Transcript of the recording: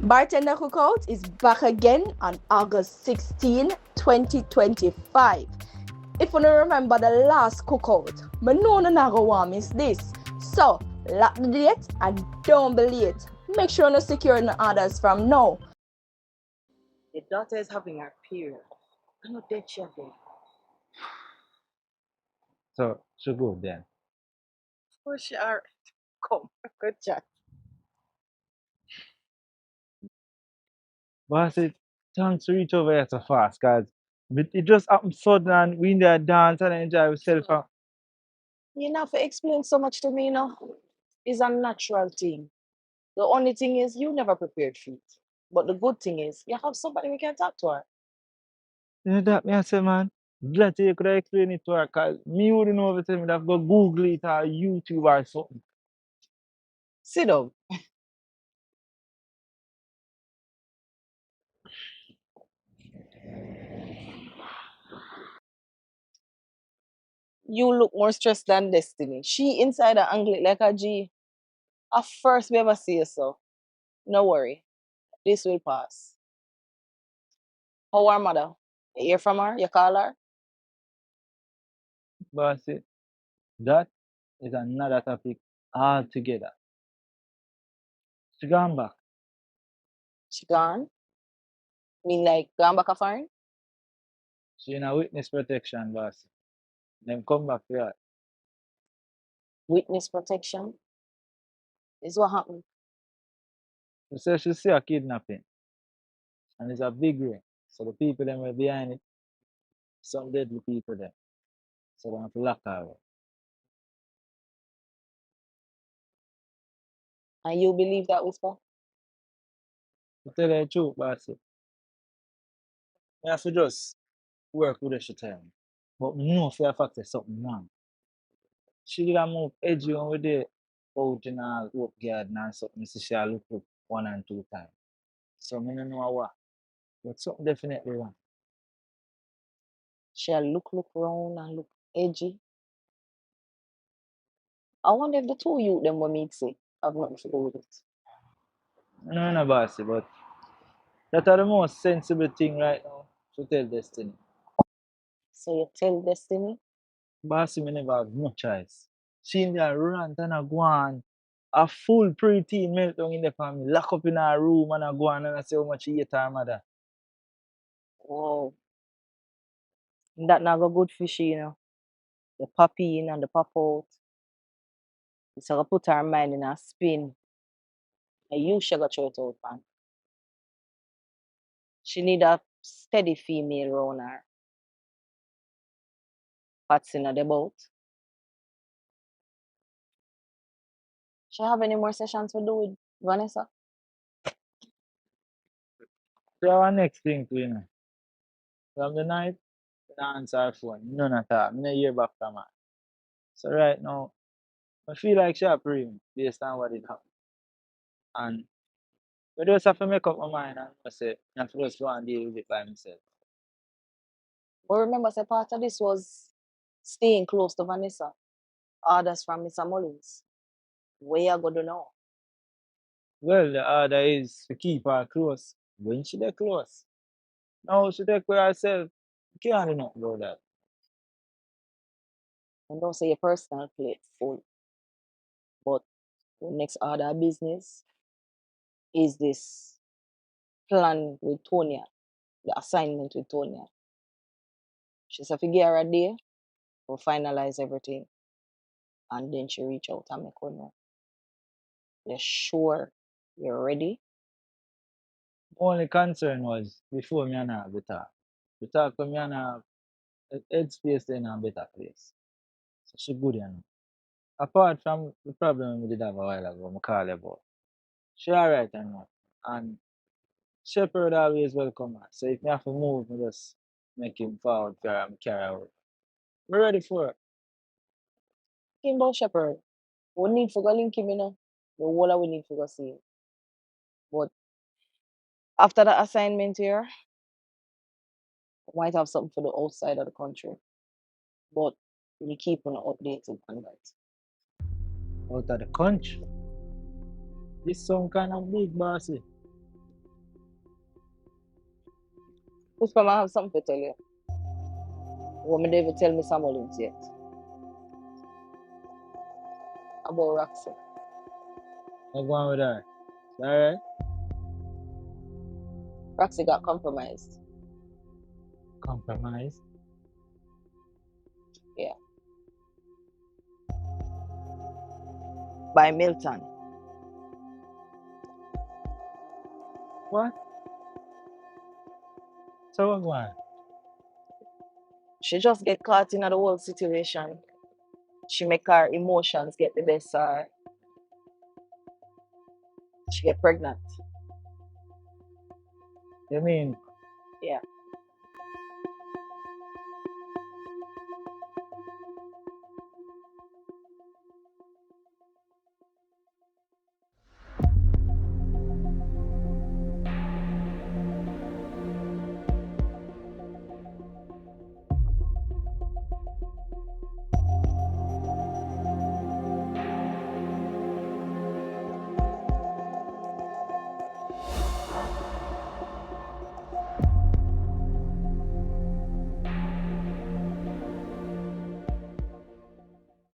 Bartender Cookout is back again on August 16, 2025. If you don't remember the last cookout, I know you not want to miss this. So, lock the date and don't be late. Make sure you secure the orders from now. Your daughter is having her period. I know that she again. So, she good then. Oh, she alright. Come, good chat. Bossy, thanks to reach over here so fast, cause it just happened sudden and we in there dance and enjoy ourselves. You not have to explain so much to me, you know. It's a natural thing. The only thing is you never prepared for it. But the good thing is you have somebody we can talk to her. You know that me I say, man, glad you could explain it to her, cause me wouldn't know everything. I'd have go Google it or YouTube or something. Sit down. You look more stressed than Destiny. She inside her anglet like a G. At first we ever see her so. No worry. This will pass. How our mother? You hear from her? You call her? Bossy, that is another topic altogether. She gone back. She gone? Mean like gone back a foreign? She in a witness protection, bossy. Then come back here. Witness protection? Is what happened. She said she see a kidnapping and it's a big ring. So the people them were behind it, some deadly people there. So they have to lock her away. And you believe that whisper? To tell you the truth, bossy, I have to just work with her, she tell me. But me know for a fact there's something wrong. She did a move edgy when we did out in her work garden and something. Me see she a look up one and two times. So me no know what. But something definitely wrong. She'll look round and look edgy. I wonder if the two you them what me say have nothing to do with it. No, bossy, but that are the most sensible thing right now to tell Destiny. So you tell Destiny? Bossy, me never have no choice. She in there rant and a go on. A full pre-teen meltdown in the family. Lock up in her room and a go on and I say how much she hate her mother. Wow. That not go good for she, you know. The puppy in and the pop out. It's gonna put her mind in a spin. And you sugar throw it out, man. She need a steady female around her. What's in the boat. She have any more sessions to do with Vanessa? So our next thing to you know. From the night, I don't answer her phone. None at all. I don't hear back from her. So right now, I feel like she a praying based on what it happened. And I just have to make up my mind and I say, I have to just go and deal with it by myself. But remember, say part of this was staying close to Vanessa. Orders from Mr. Mullins. Where you gonna know? Well, the order is to keep her close when she dey close. Now she take care of herself. You can't do nothing about that. And don't say your personal plate full. But the next order of business is this plan with Tonya, the assignment with Tonya. She said, figure her a day, we'll finalize everything. And then she reach out and make her know. You're sure you're ready? Only concern was before me and her we talk. We talk to me and her headspace in a better place. So she good, you know. Apart from the problem we did have a while ago, I call her about. She alright, you know. And Shepherd always welcome her. So if me have to move, me just make him forward for her and carry her out. I'm ready for it. Kimbo Shepherd. We need to go link him, you know. The whole we need to go see him. But after the assignment here, we might have something for the outside of the country. But we keep on updated on that. Out of the country. This some kind of big bossy. Puspam, I have something to tell you. Woman never tell me some Mullins yet. About Roxy. What's going with her? Alright? Roxy got compromised. Compromise. Yeah. By Milton. What? So what's going? She just get caught in the whole situation. She make her emotions get the best of her. She get pregnant. You mean Yeah.